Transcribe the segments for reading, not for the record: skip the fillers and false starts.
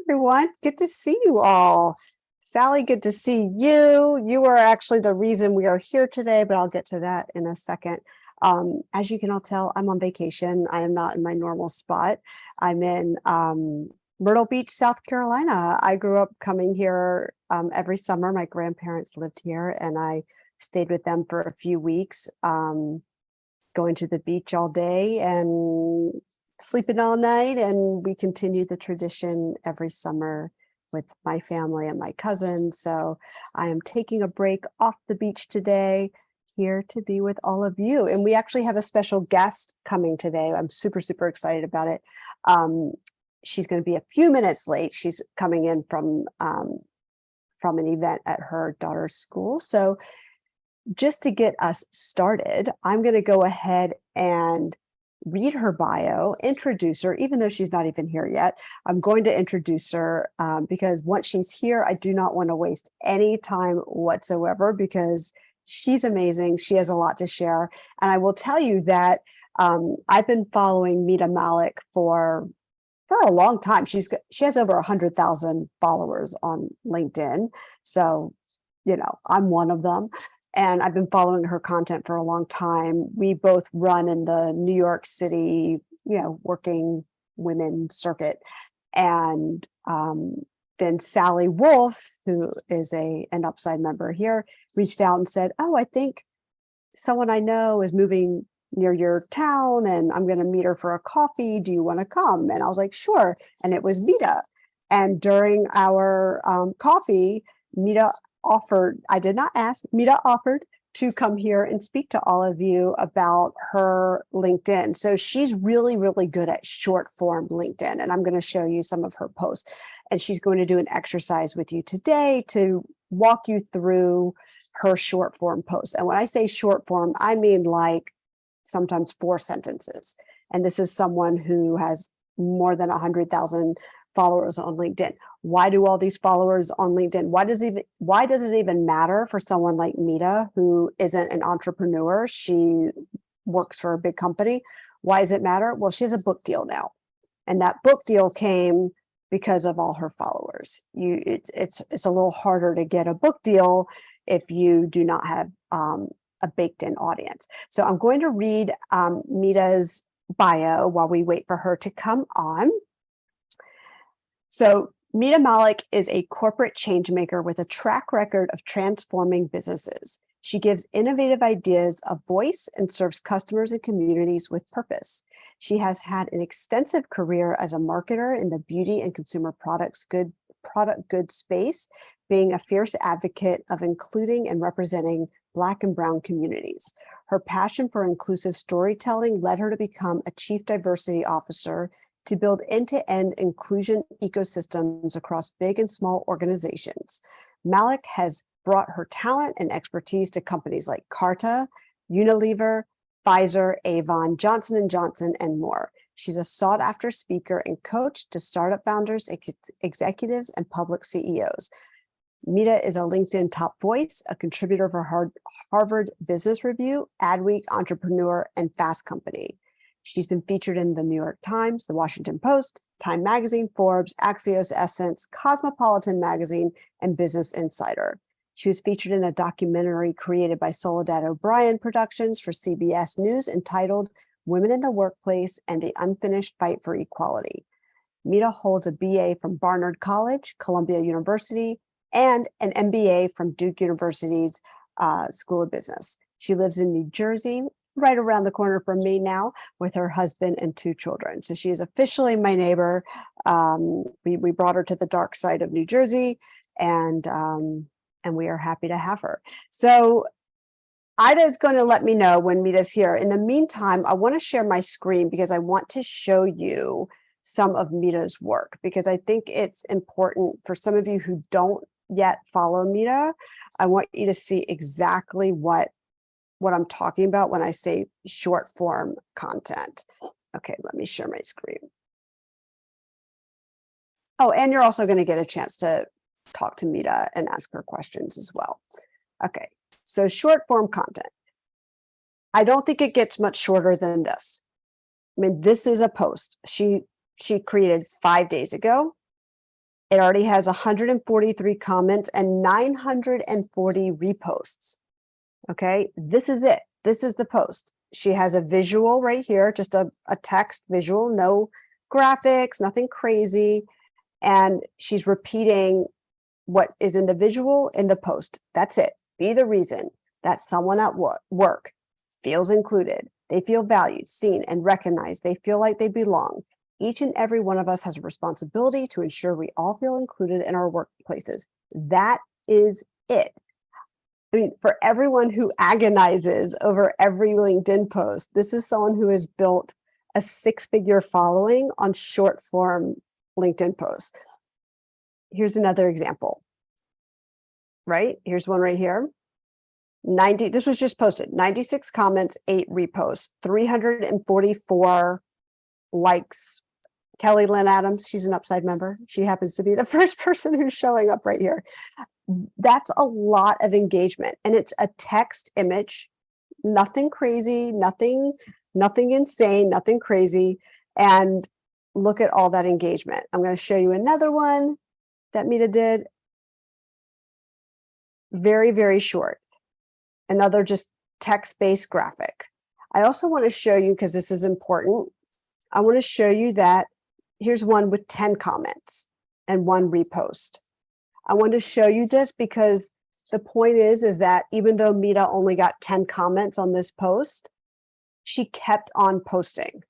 everyone. Good to see you all. Sally, good to see you. You are actually the reason we are here today, but I'll get to that in a second. As you can all tell, I'm on vacation. I am not in my normal spot. I'm in Myrtle Beach, South Carolina. I grew up coming here every summer. My grandparents lived here and I stayed with them for a few weeks, going to the beach all day and sleeping all night. And we continue the tradition every summer with my family and my cousins. So I am taking a break off the beach today, here to be with all of you. And we actually have a special guest coming today. I'm super, super excited about it. She's going to be a few minutes late. She's coming in from an event at her daughter's school. So just to get us started, I'm going to go ahead and read her bio, introduce her, even though she's not even here yet. I'm going to introduce her because once she's here, I do not want to waste any time whatsoever because she's amazing. She has a lot to share. And I will tell you that I've been following Mita Mallick for a long time. She has over 100,000 followers on LinkedIn. So, I'm one of them. And I've been following her content for a long time. We both run in the New York City, working women circuit. And then Sally Wolf, who is an Upside member here, reached out and said, oh, I think someone I know is moving near your town and I'm going to meet her for a coffee. Do you want to come? And I was like, sure. And it was Mita. And during our coffee, Mita offered, I did not ask, Mita offered to come here and speak to all of you about her LinkedIn. So she's really, really good at short form LinkedIn. And I'm going to show you some of her posts. And she's going to do an exercise with you today to walk you through her short form posts. And when I say short form, I mean like sometimes 4 sentences. And this is someone who has more than 100,000 followers on LinkedIn. Why do all these followers on LinkedIn? Why does it even matter for someone like Mita, who isn't an entrepreneur? She works for a big company. Why does it matter? Well, she has a book deal now. And that book deal came because of all her followers. It's a little harder to get a book deal if you do not have a baked in audience. So I'm going to read Mita's bio while we wait for her to come on. So Mita Mallick is a corporate change maker with a track record of transforming businesses. She gives innovative ideas a voice and serves customers and communities with purpose. She has had an extensive career as a marketer in the beauty and consumer product goods space, being a fierce advocate of including and representing Black and Brown communities. Her passion for inclusive storytelling led her to become a chief diversity officer to build end-to-end inclusion ecosystems across big and small organizations. Mallick has brought her talent and expertise to companies like Carta, Unilever, Pfizer, Avon, Johnson & Johnson, and more. She's a sought-after speaker and coach to startup founders, executives, and public CEOs. Mita is a LinkedIn top voice, a contributor for Harvard Business Review, AdWeek, Entrepreneur, and Fast Company. She's been featured in the New York Times, the Washington Post, Time Magazine, Forbes, Axios, Essence, Cosmopolitan Magazine, and Business Insider. She was featured in a documentary created by Soledad O'Brien Productions for CBS News entitled Women in the Workplace and the Unfinished Fight for Equality. Mita holds a BA from Barnard College, Columbia University, and an MBA from Duke University's School of Business. She lives in New Jersey, right around the corner from me now, with her husband and 2 children. So she is officially my neighbor. We brought her to the dark side of New Jersey, and we are happy to have her. So Ida is going to let me know when Mita's here. In the meantime, I want to share my screen because I want to show you some of Mita's work, because I think it's important for some of you who don't yet follow Mita. I want you to see exactly what I'm talking about when I say short form content. Okay, let me share my screen. Oh, and you're also going to get a chance to talk to Mita and ask her questions as well. Okay, so short form content. I don't think it gets much shorter than this. I mean, this is a post she created 5 days ago. It already has 143 comments and 940 reposts. Okay, this is it. This is the post. She has a visual right here, just a text visual, no graphics, nothing crazy. And she's repeating what is in the visual in the post. That's it. Be the reason that someone at work feels included. They feel valued, seen, and recognized. They feel like they belong. Each and every one of us has a responsibility to ensure we all feel included in our workplaces. That is it. I mean, for everyone who agonizes over every LinkedIn post, this is someone who has built a 6-figure following on short form LinkedIn posts. Here's another example, right? Here's one right here. This was just posted, 96 comments, 8 reposts, 344 likes. Kelly Lynn Adams, she's an Upside member. She happens to be the first person who's showing up right here. That's a lot of engagement, and it's a text image, nothing crazy, nothing insane, nothing crazy. And look at all that engagement. I'm going to show you another one that Mita did. Very, very short. Another just text-based graphic. I also want to show you, because this is important, I want to show you that here's one with 10 comments and 1 repost. I want to show you this because the point is that even though Mita only got 10 comments on this post, she kept on posting.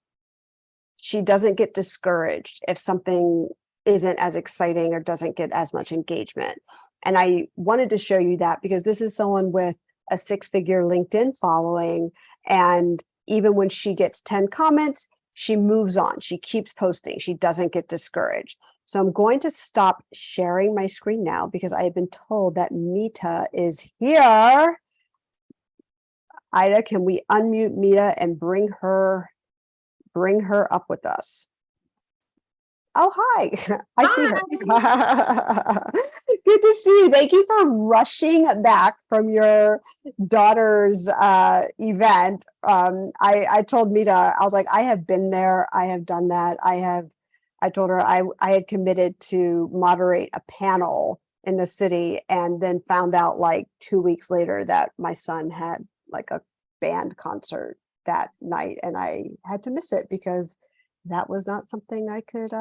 She doesn't get discouraged if something isn't as exciting or doesn't get as much engagement. And I wanted to show you that because this is someone with a 6-figure LinkedIn following. And even when she gets 10 comments, she moves on. She keeps posting. She doesn't get discouraged. So I'm going to stop sharing my screen now because I have been told that Mita is here. Ida, can we unmute Mita and bring her up with us? Oh, hi. I see her. Good to see you. Thank you for rushing back from your daughter's event. I told Mita, I was like, I have been there. I have done that. I told her I had committed to moderate a panel in the city, and then found out like 2 weeks later that my son had like a band concert that night, and I had to miss it because that was not something I could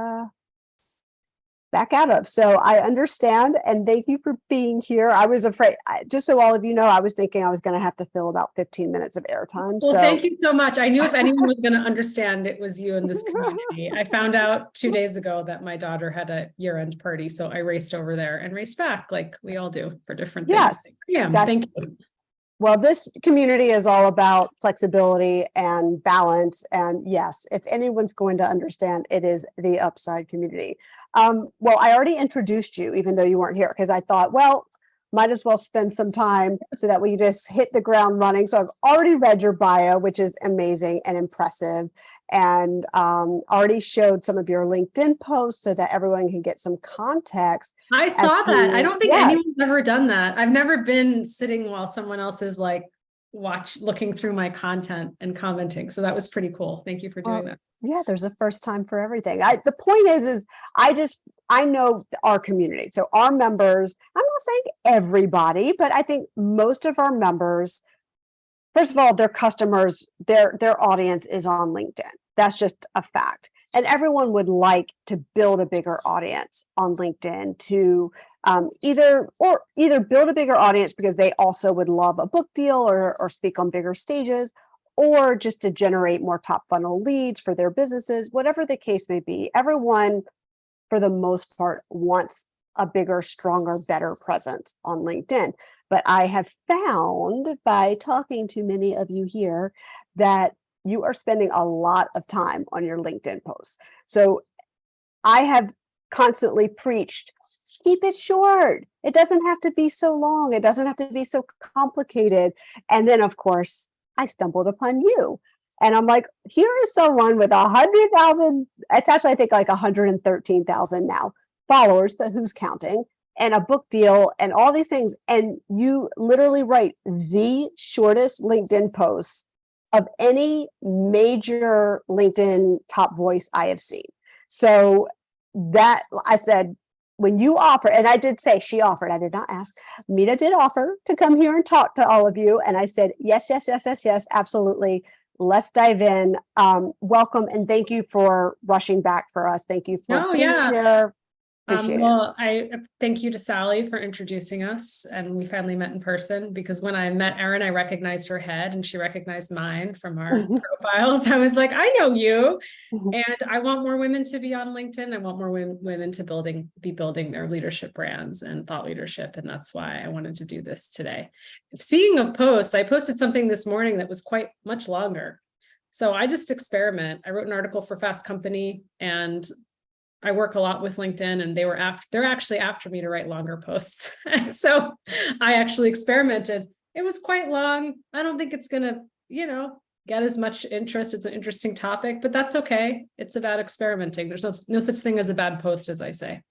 back out of. So I understand, and thank you for being here. I was afraid, just so all of you know, I was thinking I was going to have to fill about 15 minutes of airtime. Well, thank you so much. I knew if anyone was going to understand, it was you in this community. I found out 2 days ago that my daughter had a year-end party, so I raced over there and raced back like we all do for different things. Yeah, thank you. Well, this community is all about flexibility and balance. And yes, if anyone's going to understand, it is the Upside community. Well, I already introduced you, even though you weren't here, because I thought, well, might as well spend some time so that we just hit the ground running. So I've already read your bio, which is amazing and impressive, and already showed some of your LinkedIn posts so that everyone can get some context. I saw that. I don't think anyone's ever done that. I've never been sitting while someone else is like looking through my content and commenting. So that was pretty cool. Thank you for doing that. Yeah, there's a first time for everything. The point is I know our community. So our members, I'm not saying everybody, but I think most of our members, first of all, their customers, their audience is on LinkedIn. That's just a fact. And everyone would like to build a bigger audience on LinkedIn to either build a bigger audience because they also would love a book deal or speak on bigger stages, or just to generate more top funnel leads for their businesses, whatever the case may be. Everyone, for the most part, wants a bigger, stronger, better presence on LinkedIn. But I have found by talking to many of you here that you are spending a lot of time on your LinkedIn posts. So I have constantly preached, keep it short. It doesn't have to be so long. It doesn't have to be so complicated. And then, of course, I stumbled upon you. And I'm like, here is someone with 100,000, it's actually, I think, like 113,000 now followers, but who's counting? And a book deal and all these things. And you literally write the shortest LinkedIn posts of any major LinkedIn top voice I have seen. So that I said, when you offer, and I did say she offered, I did not ask, Mita did offer to come here and talk to all of you. And I said, yes, yes, yes, yes, yes, absolutely. Let's dive in. Welcome. And thank you for rushing back for us. Thank you for being here. Appreciate it. Well, I thank you to Sally for introducing us, and we finally met in person, because when I met Erin, I recognized her head and she recognized mine from our profiles. I was like, I know you. And I want more women to be on LinkedIn. I want more women to be building their leadership brands and thought leadership. And that's why I wanted to do this today. Speaking of posts, I posted something this morning that was quite much longer. So I just experiment. I wrote an article for Fast Company, and I work a lot with LinkedIn, and they're actually after me to write longer posts. So I actually experimented. It was quite long. I don't think it's gonna, get as much interest. It's an interesting topic, but that's okay. It's about experimenting. There's no such thing as a bad post, as I say.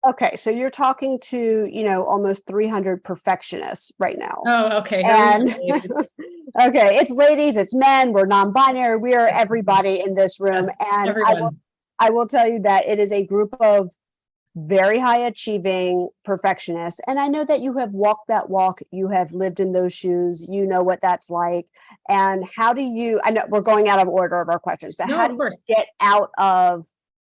Okay, so you're talking to, almost 300 perfectionists right now. Oh, okay. And okay, it's ladies, it's men, we're non-binary, we are everybody in this room. Yes, and everyone. I will tell you that it is a group of very high achieving perfectionists. And I know that you have walked that walk, you have lived in those shoes, you know what that's like. And how do you, I know we're going out of order of our questions, but how do you get out of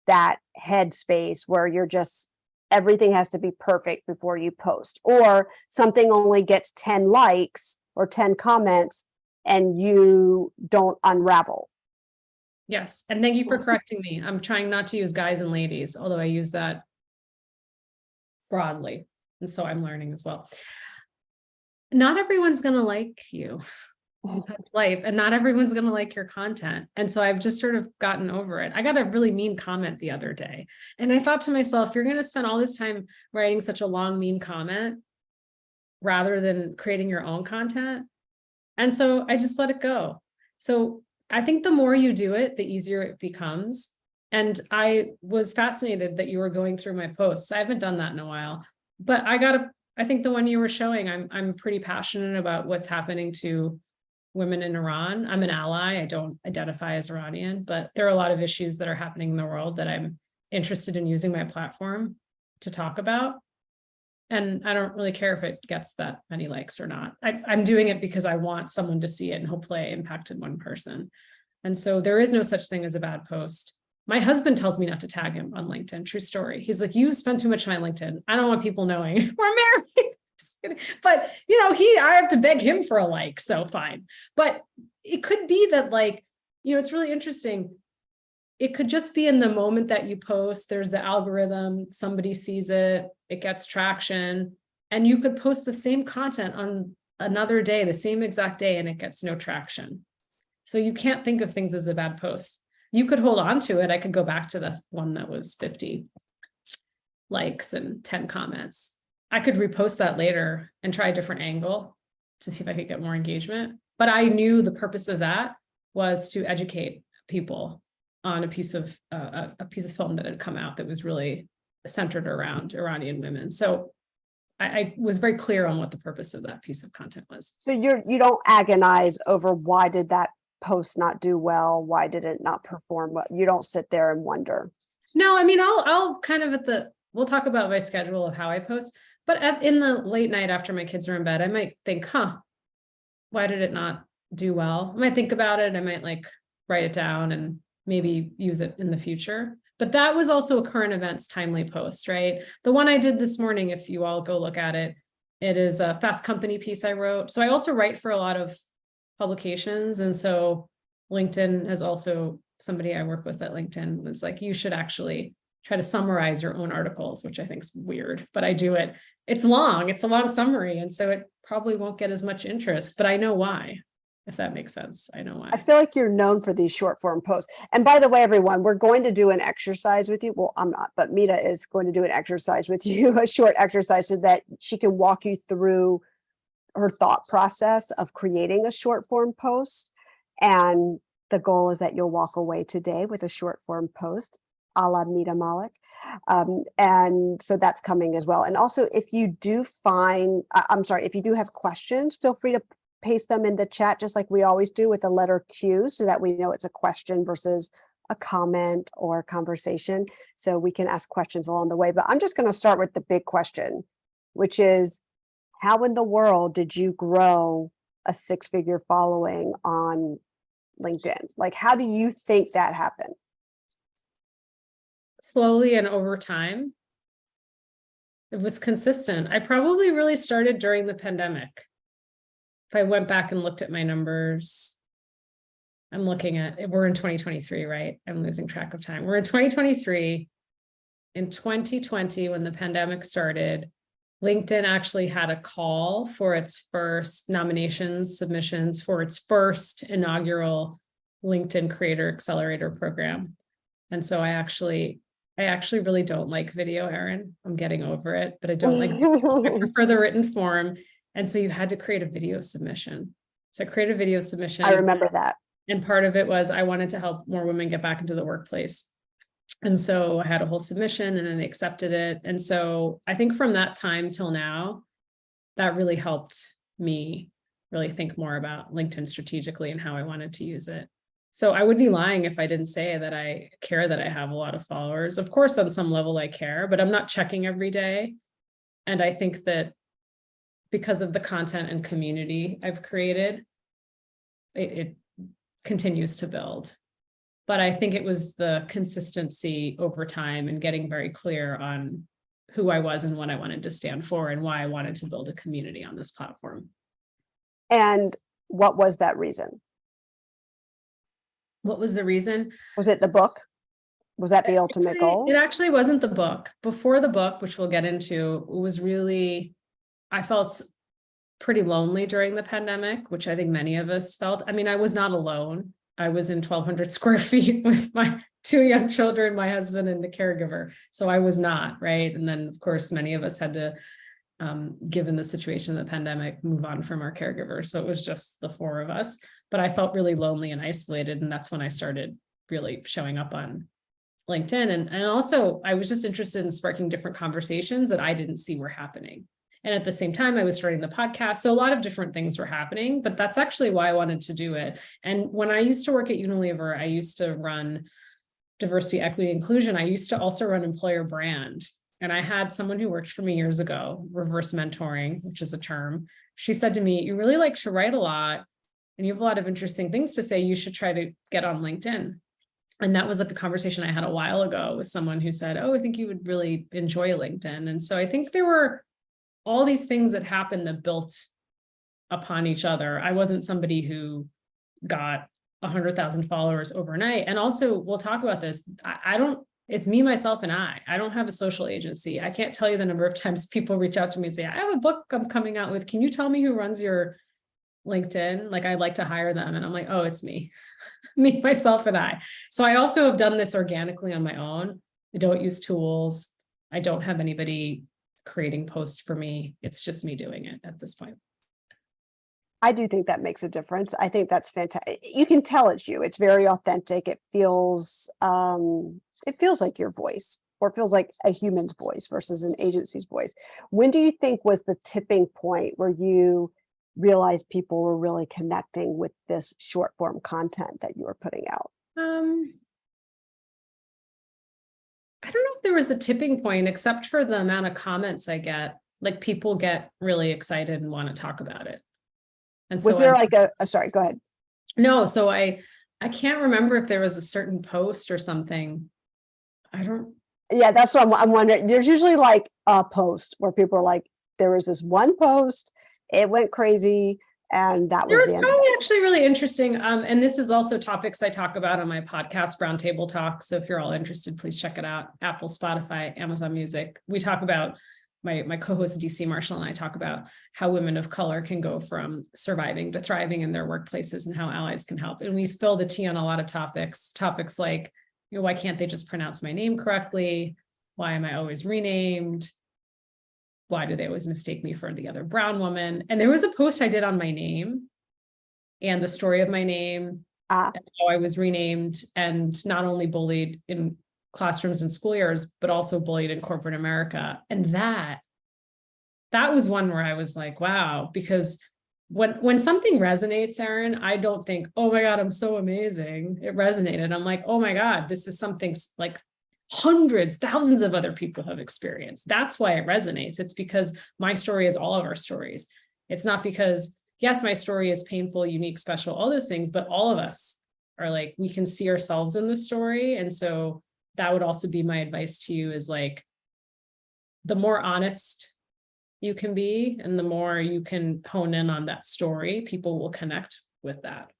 that headspace where you're just, everything has to be perfect before you post, or something only gets 10 likes or 10 comments and you don't unravel? Yes. And thank you for correcting me. I'm trying not to use guys and ladies, although I use that broadly. And so I'm learning as well. Not everyone's going to like you. That's life. And not everyone's going to like your content. And so I've just sort of gotten over it. I got a really mean comment the other day. And I thought to myself, you're going to spend all this time writing such a long, mean comment rather than creating your own content. And so I just let it go. So I think the more you do it, the easier it becomes. And I was fascinated that you were going through my posts. I haven't done that in a while, but I think the one you were showing, I'm pretty passionate about what's happening to women in Iran. I'm an ally. I don't identify as Iranian, but there are a lot of issues that are happening in the world that I'm interested in using my platform to talk about. And I don't really care if it gets that many likes or not. I'm doing it because I want someone to see it, and hopefully I impacted one person. And so there is no such thing as a bad post. My husband tells me not to tag him on LinkedIn. True story. He's like, you spend too much time on LinkedIn. I don't want people knowing we're married. But, I have to beg him for a like. So fine. But it could be that, it's really interesting. It could just be in the moment that you post, there's the algorithm, somebody sees it, it gets traction, and you could post the same content on another day, the same exact day, and it gets no traction. So you can't think of things as a bad post. You could hold on to it. I could go back to the one that was 50 likes and 10 comments. I could repost that later and try a different angle to see if I could get more engagement. But I knew the purpose of that was to educate people on a piece of film that had come out that was really centered around Iranian women. So I was very clear on what the purpose of that piece of content was. So you don't agonize over why did that post not do well? Why did it not perform well? You don't sit there and wonder. No, I mean, I'll kind of we'll talk about my schedule of how I post, but in the late night after my kids are in bed, I might think, why did it not do well? I might think about it. I might write it down and maybe use it in the future. But that was also a current events timely post, right? The one I did this morning, if you all go look at it, it is a Fast Company piece I wrote. So I also write for a lot of publications. And so LinkedIn is also somebody I work with at LinkedIn was like, you should actually try to summarize your own articles, which I think is weird, but I do it. It's long, it's a long summary. And so it probably won't get as much interest, but I know why, if that makes sense. I know why. I feel like you're known for these short form posts. And by the way, everyone, we're going to do an exercise with you. Well, I'm not, but Mita is going to do an exercise with you, a short exercise so that she can walk you through her thought process of creating a short form post. And the goal is that you'll walk away today with a short form post a la Mita Mallick. And so that's coming as well. And also, if you do if you do have questions, feel free to paste them in the chat, just like we always do with the letter Q, so that we know it's a question versus a comment or a conversation, so we can ask questions along the way. But I'm just going to start with the big question, which is, how in the world did you grow a six-figure following on LinkedIn? Like, how do you think that happened? Slowly and over time. It was consistent. I probably really started during the pandemic. If I went back and looked at my numbers, I'm looking at, we're in 2023, right? I'm losing track of time. We're in 2023. In 2020, when the pandemic started, LinkedIn actually had a call for its first nominations, submissions for its first inaugural LinkedIn Creator Accelerator program. And so I actually really don't like video, Erin. I'm getting over it, but I don't like video. I prefer the written form. And so you had to create a video submission. So I created a video submission. I remember that. And part of it was I wanted to help more women get back into the workplace. And so I had a whole submission and then they accepted it. And so I think from that time till now, that really helped me really think more about LinkedIn strategically and how I wanted to use it. So I would be lying if I didn't say that I care that I have a lot of followers. Of course, on some level I care, but I'm not checking every day. And I think that because of the content and community I've created, it continues to build. But I think it was the consistency over time and getting very clear on who I was and what I wanted to stand for and why I wanted to build a community on this platform. And what was that reason? What was the reason? Was it the book? Was that the ultimate goal? It actually wasn't the book. Before the book, which we'll get into, it was really, I felt pretty lonely during the pandemic, which I think many of us felt. I mean, I was not alone. I was in 1,200 square feet with my 2 young children, my husband, and the caregiver. So I was not, right? And then, of course, many of us had to, given the situation of the pandemic, move on from our caregiver. So it was just the 4 of us. But I felt really lonely and isolated. And that's when I started really showing up on LinkedIn. And also, I was just interested in sparking different conversations that I didn't see were happening. And at the same time, I was starting the podcast. So a lot of different things were happening, but that's actually why I wanted to do it. And when I used to work at Unilever, I used to run diversity, equity, inclusion. I used to also run employer brand. And I had someone who worked for me years ago, reverse mentoring, which is a term. She said to me, "You really like to write a lot and you have a lot of interesting things to say. You should try to get on LinkedIn." And that was like a conversation I had a while ago with someone who said, "Oh, I think you would really enjoy LinkedIn." And so I think there were all these things that happened that built upon each other. I wasn't somebody who got 100,000 followers overnight. And also, we'll talk about this. It's me, myself, and I don't have a social agency. I can't tell you the number of times people reach out to me and say, "I have a book I'm coming out with. Can you tell me who runs your LinkedIn? Like, I'd like to hire them." And I'm like, "Oh, it's me, me, myself, and I." So I also have done this organically on my own. I don't use tools. I don't have anybody creating posts for me. It's just me doing it at this point. I do think that makes a difference. I think that's fantastic. You can tell it's you. It's very authentic. It feels like your voice, or it feels like a human's voice versus an agency's voice. When do you think was the tipping point where you realized people were really connecting with this short form content that you were putting out? I don't know if there was a tipping point, except for the amount of comments I get. Like, people get really excited and want to talk about it. And so was there like sorry, go ahead. No, so I can't remember if there was a certain post or something. Yeah, that's what I'm wondering. There's usually like a post where people are like, there was this one post, it went crazy, and that was the end. Probably actually really interesting. And this is also topics I talk about on my podcast, Roundtable Talk. So if you're all interested, please check it out. Apple, Spotify, Amazon Music. We talk about, my co-host DC Marshall and I talk about how women of color can go from surviving to thriving in their workplaces and how allies can help. And we spill the tea on a lot of topics like, why can't they just pronounce my name correctly? Why am I always renamed? Why do they always mistake me for the other brown woman? And there was a post I did on my name and the story of my name, and how I was renamed and not only bullied in classrooms and school years, but also bullied in corporate America. And that was one where I was like, wow, because when something resonates, Erin, I don't think, oh my God, I'm so amazing. It resonated. I'm like, oh my God, this is something like hundreds, thousands of other people have experienced. That's why it resonates. It's because my story is all of our stories. It's not because, yes, my story is painful, unique, special, all those things, but all of us are like, we can see ourselves in the story. And so that would also be my advice to you, is like, the more honest you can be and the more you can hone in on that story, people will connect with that.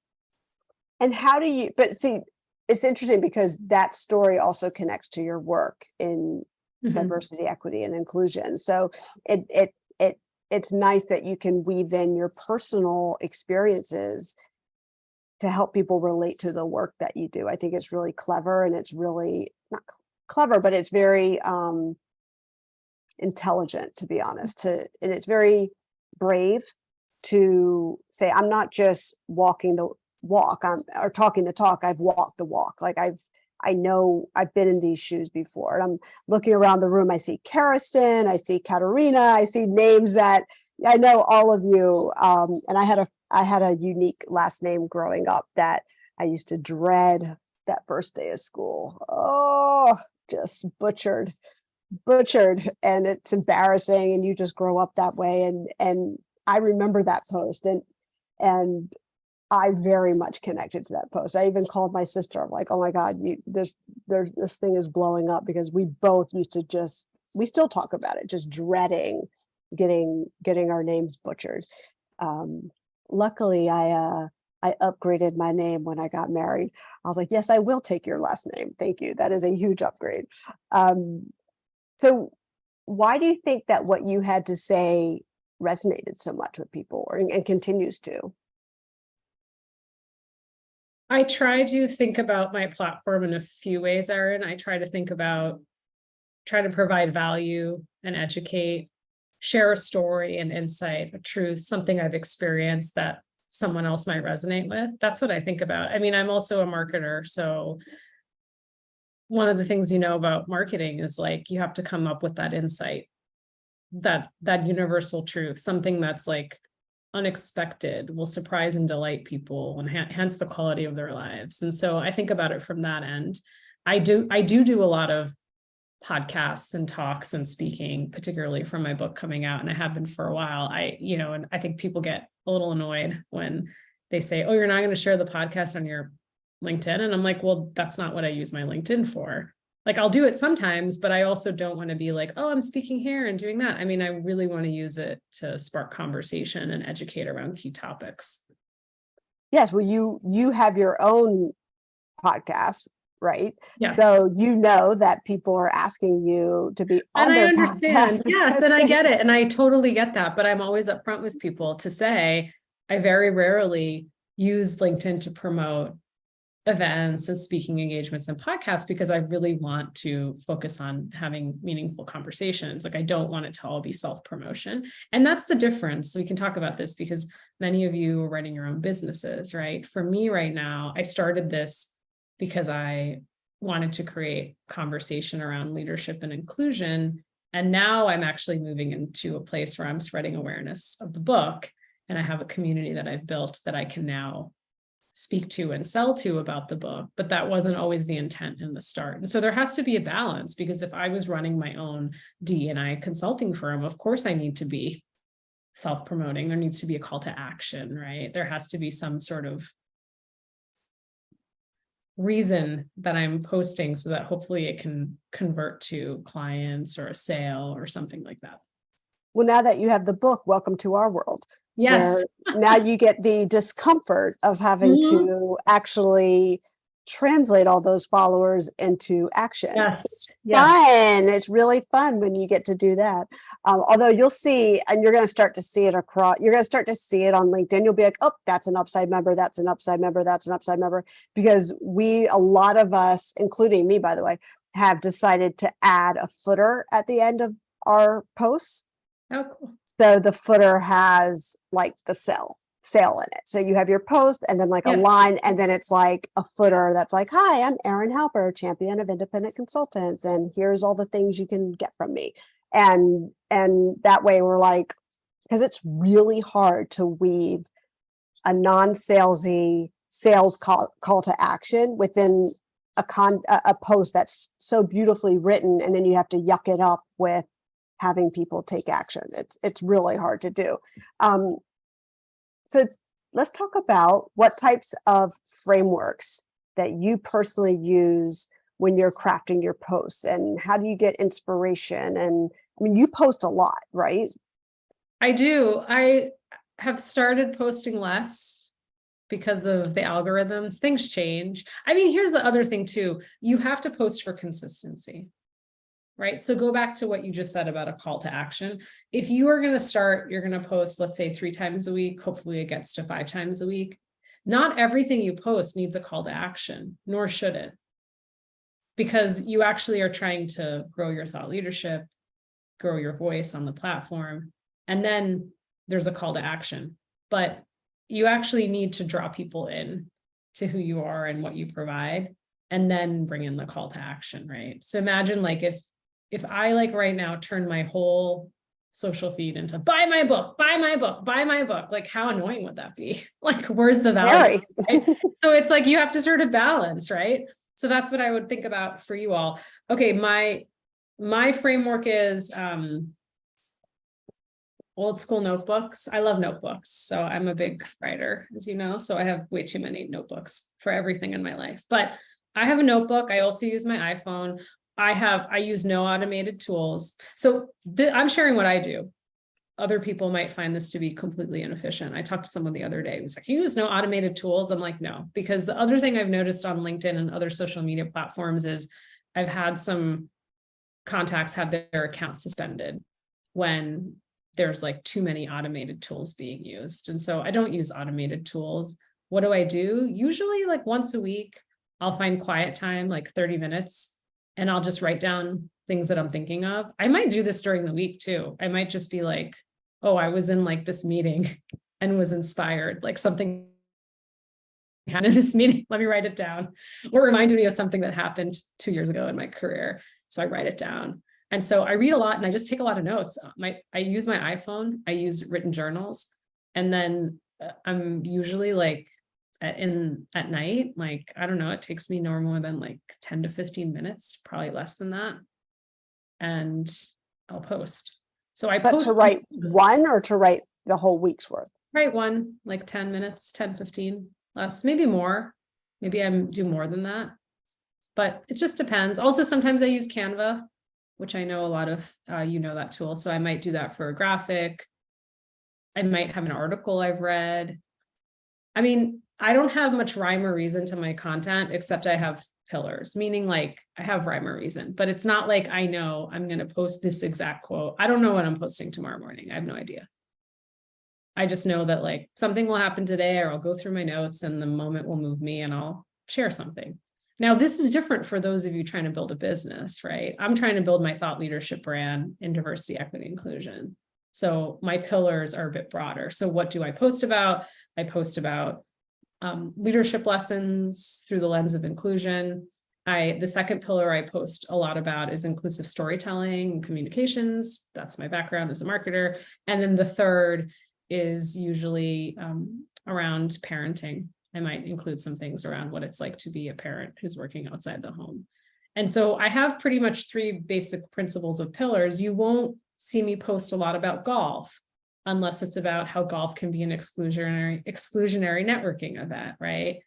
And how do you, but see, it's interesting because that story also connects to your work in diversity, equity, and inclusion. So it's nice that you can weave in your personal experiences to help people relate to the work that you do. I think it's really clever, and it's really not clever, but it's very intelligent, to be honest, and it's very brave to say, I'm not just walking the walk, or talking the talk, I've walked the walk. Like I know I've been in these shoes before. And I'm looking around the room, I see Karisten, I see Katerina, I see names that I know all of you. And I had a unique last name growing up that I used to dread that first day of school. Oh, just butchered, and it's embarrassing, and you just grow up that way. And I remember that post, and I very much connected to that post. I even called my sister. I'm like, oh my God, this thing is blowing up, because we both used to we still talk about it, just dreading getting our names butchered. Luckily, I upgraded my name when I got married. I was like, yes, I will take your last name. Thank you. That is a huge upgrade. So why do you think that what you had to say resonated so much with people, and continues to? I try to think about my platform in a few ways, Erin. I try to provide value and educate, share a story and insight, a truth, something I've experienced that someone else might resonate with. That's what I think about. I mean, I'm also a marketer, so one of the things about marketing is like, you have to come up with that insight, that universal truth, something that's like unexpected, will surprise and delight people, and hence the quality of their lives. And so I think about it from that end. I do a lot of podcasts and talks and speaking, particularly from my book coming out, and I have been for a while. And I think people get a little annoyed when they say, oh, you're not going to share the podcast on your LinkedIn. And I'm like, well, that's not what I use my LinkedIn for. Like, I'll do it sometimes, but I also don't want to be like, oh, I'm speaking here and doing that. I mean, I really want to use it to spark conversation and educate around key topics. Yes. Well, you have your own podcast, right? Yes. So that people are asking you to be on their podcast. Yes, and I get it. And I totally get that. But I'm always upfront with people to say, I very rarely use LinkedIn to promote events and speaking engagements and podcasts, because I really want to focus on having meaningful conversations. Like, I don't want it to all be self-promotion. And that's the difference. We can talk about this because many of you are running your own businesses, right? For me right now, I started this because I wanted to create conversation around leadership and inclusion. And now I'm actually moving into a place where I'm spreading awareness of the book. And I have a community that I've built that I can now speak to and sell to about the book, but that wasn't always the intent in the start. And so there has to be a balance, because if I was running my own D&I consulting firm, of course I need to be self-promoting. There needs to be a call to action, right? There has to be some sort of reason that I'm posting so that hopefully it can convert to clients or a sale or something like that. Well, now that you have the book, welcome to our world. Yes. Now you get the discomfort of having to actually translate all those followers into action. Yes. It's fun. It's really fun when you get to do that. Although you'll see, and you're going to start to see it you're going to start to see it on LinkedIn. You'll be like, oh, that's an Upside member. That's an Upside member. That's an Upside member. Because a lot of us, including me, by the way, have decided to add a footer at the end of our posts. Oh, cool. So the footer has like the sale in it. So you have your post and then like a line, and then it's like a footer that's like, hi, I'm Erin Halper, champion of independent consultants, and here's all the things you can get from me. And that way we're like, because it's really hard to weave a non-salesy sales call to action within a post that's so beautifully written, and then you have to yuck it up with having people take action. It's really hard to do. So let's talk about what types of frameworks that you personally use when you're crafting your posts, and how do you get inspiration? And I mean, you post a lot, right? I do. I have started posting less because of the algorithms. Things change. I mean, here's the other thing too. You have to post for consistency, right? So go back to what you just said about a call to action. If you are going to start, you're going to post, let's say 3 times a week. Hopefully it gets to 5 times a week. Not everything you post needs a call to action, nor should it, because you actually are trying to grow your thought leadership, grow your voice on the platform. And then there's a call to action, but you actually need to draw people in to who you are and what you provide, and then bring in the call to action, right? So imagine like if I like right now turn my whole social feed into buy my book, buy my book, buy my book, like how annoying would that be? Like, where's the value? Right? So it's like, you have to sort of balance, right? So that's what I would think about for you all. Okay, my framework is old school notebooks. I love notebooks. So I'm a big writer, as you know, so I have way too many notebooks for everything in my life. But I have a notebook. I also use my iPhone. I use no automated tools. So I'm sharing what I do. Other people might find this to be completely inefficient. I talked to someone the other day who was like, you use no automated tools? I'm like, no, because the other thing I've noticed on LinkedIn and other social media platforms is I've had some contacts have their accounts suspended when there's like too many automated tools being used. And so I don't use automated tools. What do I do? Usually like once a week, I'll find quiet time, like 30 minutes, and I'll just write down things that I'm thinking of. I might do this during the week too. I might just be like, oh, I was in like this meeting and was inspired, like something happened in this meeting. Let me write it down. Or reminded me of something that happened 2 years ago in my career. So I write it down. And so I read a lot and I just take a lot of notes. I use my iPhone, I use written journals. And then I'm usually like at night, like, I don't know, it takes me no more than like 10 to 15 minutes, probably less than that. And I'll post. So But post to write one or to write the whole week's worth? Write one, like 10 minutes, 10, 15, less, maybe more. Maybe I do more than that. But it just depends. Also, sometimes I use Canva, which I know a lot of you know that tool. So I might do that for a graphic. I might have an article I've read. I mean, I don't have much rhyme or reason to my content, except I have pillars, meaning like I have rhyme or reason, but it's not like I know I'm going to post this exact quote. I don't know what I'm posting tomorrow morning. I have no idea. I just know that like something will happen today, or I'll go through my notes and the moment will move me and I'll share something. Now, this is different for those of you trying to build a business, right? I'm trying to build my thought leadership brand in diversity, equity, inclusion. So my pillars are a bit broader. So what do I post about? I post about leadership lessons through the lens of inclusion. The second pillar I post a lot about is inclusive storytelling and communications. That's my background as a marketer. And then the third is usually around parenting. I might include some things around what it's like to be a parent who's working outside the home. And so I have pretty much 3 basic principles of pillars. You won't see me post a lot about golf unless it's about how golf can be an exclusionary networking event, right?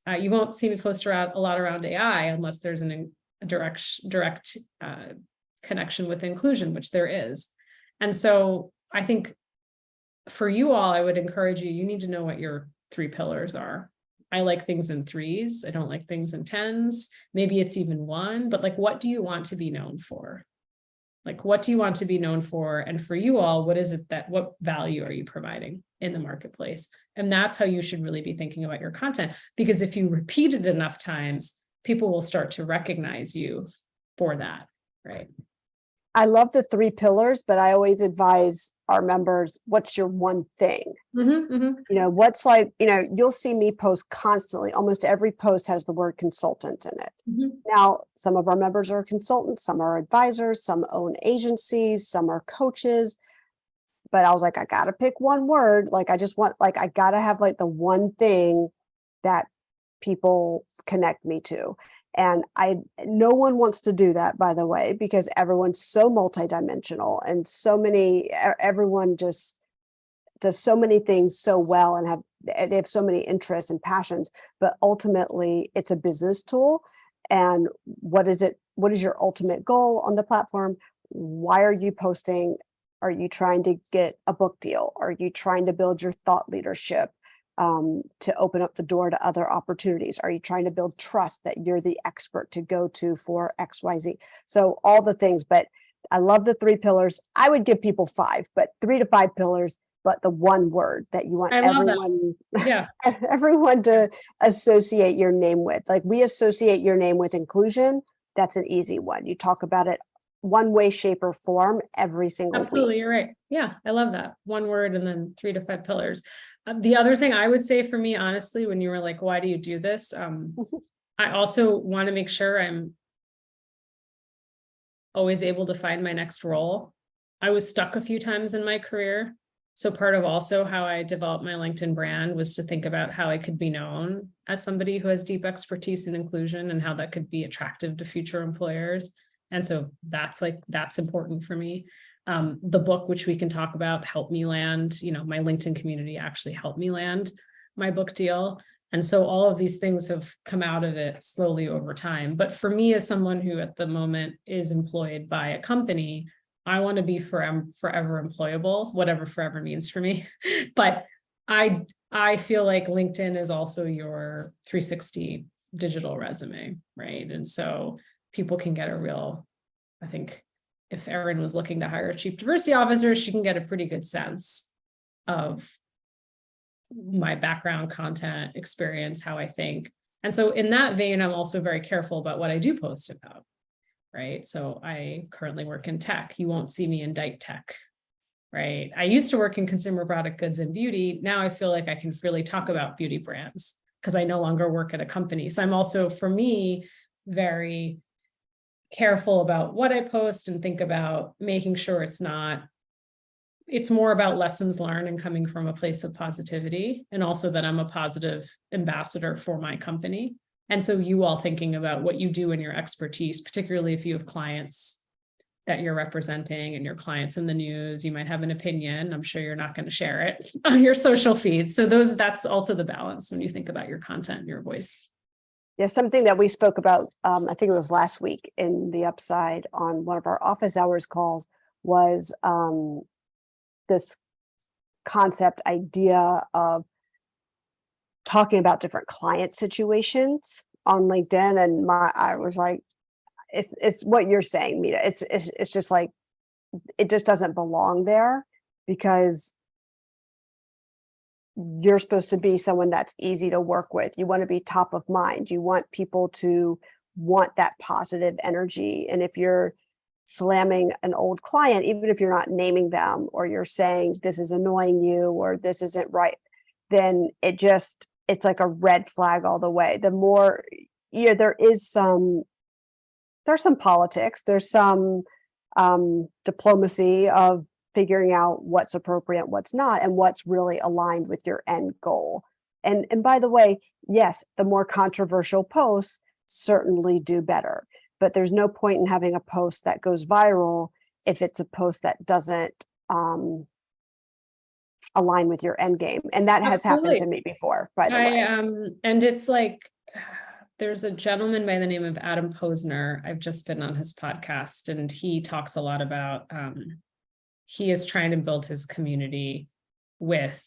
You won't see me post around a lot around AI unless there's a direct connection with inclusion, which there is. And so I think for you all, I would encourage you need to know what your 3 pillars are. I like things in 3s. I don't like things in 10s. Maybe it's even 1, but like, what do you want to be known for? Like, what do you want to be known for? And for you all, what value are you providing in the marketplace? And that's how you should really be thinking about your content, because if you repeat it enough times, people will start to recognize you for that, right? I love the 3 pillars, but I always advise our members, what's your one thing? What's like, you'll see me post constantly. Almost every post has the word consultant in it. Now, some of our members are consultants, some are advisors, some own agencies, some are coaches. but I was like, I gotta pick one word. Like, I just want, like, I gotta have like the one thing that people connect me to. And no one wants to do that, by the way, because everyone's so multidimensional and everyone just does so many things so well and they have so many interests and passions, but ultimately it's a business tool. And what is it? What is your ultimate goal on the platform? Why are you posting? Are you trying to get a book deal? Are you trying to build your thought leadership to open up the door to other opportunities? Are you trying to build trust that you're the expert to go to for XYZ? So all the things, but I love the 3 pillars. I would give people 5, but 3 to 5 pillars, but the one word that you want I love that. Yeah. everyone to associate your name with. Like, we associate your name with inclusion. That's an easy one. You talk about it one way, shape, or form every single Absolutely, week. you're right. Yeah, I love that. One word and then 3 to 5 pillars. The other thing I would say for me, honestly, when you were like, why do you do this? I also want to make sure I'm always able to find my next role. I was stuck a few times in my career. So part of also how I developed my LinkedIn brand was to think about how I could be known as somebody who has deep expertise in inclusion and how that could be attractive to future employers. And so that's important for me. The book, which we can talk about, helped me land, my LinkedIn community actually helped me land my book deal. And so all of these things have come out of it slowly over time. But for me, as someone who at the moment is employed by a company, I want to be forever employable, whatever forever means for me. But I feel like LinkedIn is also your 360 digital resume, right? And so people can get I think if Erin was looking to hire a chief diversity officer, she can get a pretty good sense of my background, content, experience, how I think. And so in that vein, I'm also very careful about what I do post about, right? So I currently work in tech. You won't see me indict tech, right? I used to work in consumer product goods and beauty. Now I feel like I can freely talk about beauty brands because I no longer work at a company. So I'm also, for me, very careful about what I post and think about making sure it's more about lessons learned and coming from a place of positivity, and also that I'm a positive ambassador for my company. And so you all thinking about what you do in your expertise, particularly if you have clients that you're representing and your clients in the news, you might have an opinion. I'm sure you're not going to share it on your social feed. So that's also the balance when you think about your content and your voice. Yeah, something that we spoke about, I think it was last week in the Upside on one of our office hours calls, was this concept idea of talking about different client situations on LinkedIn. And I was like, it's what you're saying, Mita. It's just like, it just doesn't belong there, because you're supposed to be someone that's easy to work with. You want to be top of mind. You want people to want that positive energy. And if you're slamming an old client, even if you're not naming them, or you're saying this is annoying you or this isn't right, then it's like a red flag all the way. The more, there's some politics, there's some diplomacy of figuring out what's appropriate, what's not, and what's really aligned with your end goal. And by the way, yes, the more controversial posts certainly do better, but there's no point in having a post that goes viral if it's a post that doesn't align with your end game. And that has happened to me before, by the way. And it's like, there's a gentleman by the name of Adam Posner. I've just been on his podcast, and he talks a lot about he is trying to build his community with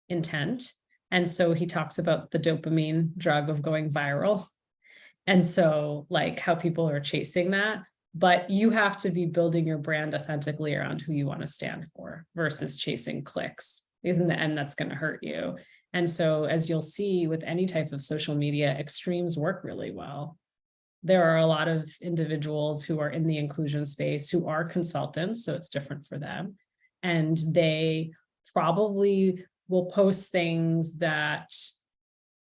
intent. And so he talks about the dopamine drug of going viral. And so like how people are chasing that, but you have to be building your brand authentically around who you want to stand for versus chasing clicks. Because in the end, that's going to hurt you. And so as you'll see with any type of social media, extremes work really well. There are a lot of individuals who are in the inclusion space who are consultants, so it's different for them. And they probably will post things that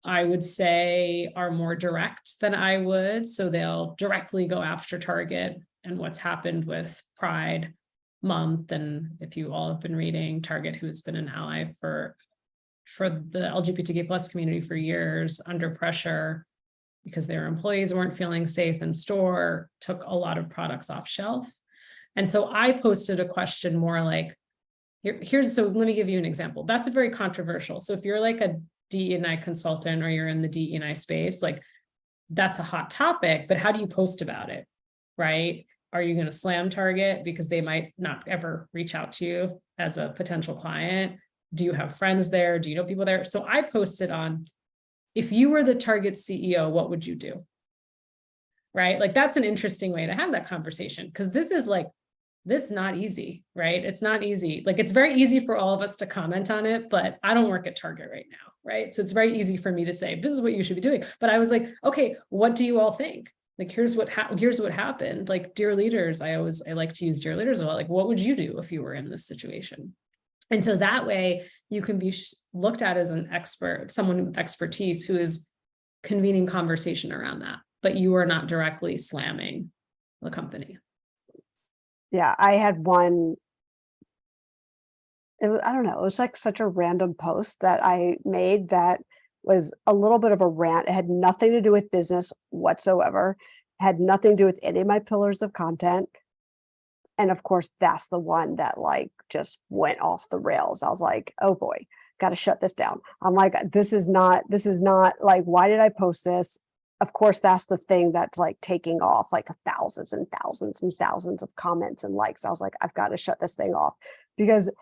I would say are more direct than I would. So they'll directly go after Target and what's happened with Pride month. And if you all have been reading, Target, who's been an ally for the LGBTQ plus community for years, under pressure because their employees weren't feeling safe in store, took a lot of products off shelf. And so I posted a question more like, so let me give you an example. That's a very controversial. So if you're like a DE&I consultant or you're in the DE&I space, like that's a hot topic, but how do you post about it, right? Are you going to slam Target because they might not ever reach out to you as a potential client? Do you have friends there? Do you know people there? So I posted on, if you were the Target CEO, what would you do? Right? Like that's an interesting way to have that conversation, because this is not easy, right? It's not easy. Like it's very easy for all of us to comment on it, but I don't work at Target right now, right? So it's very easy for me to say, this is what you should be doing. But I was like, okay, what do you all think? Like, here's what happened. Like, dear leaders, I like to use dear leaders a lot. Like, what would you do if you were in this situation? And so that way you can be looked at as an expert, someone with expertise who is convening conversation around that, but you are not directly slamming the company. Yeah, I had one, I don't know, it was like such a random post that I made that was a little bit of a rant. It had nothing to do with business whatsoever, had nothing to do with any of my pillars of content. And of course, that's the one that like just went off the rails. I was like, oh boy, got to shut this down. I'm like, this is not like, why did I post this? Of course, that's the thing that's like taking off like thousands and thousands and thousands of comments and likes. I was like, I've got to shut this thing off because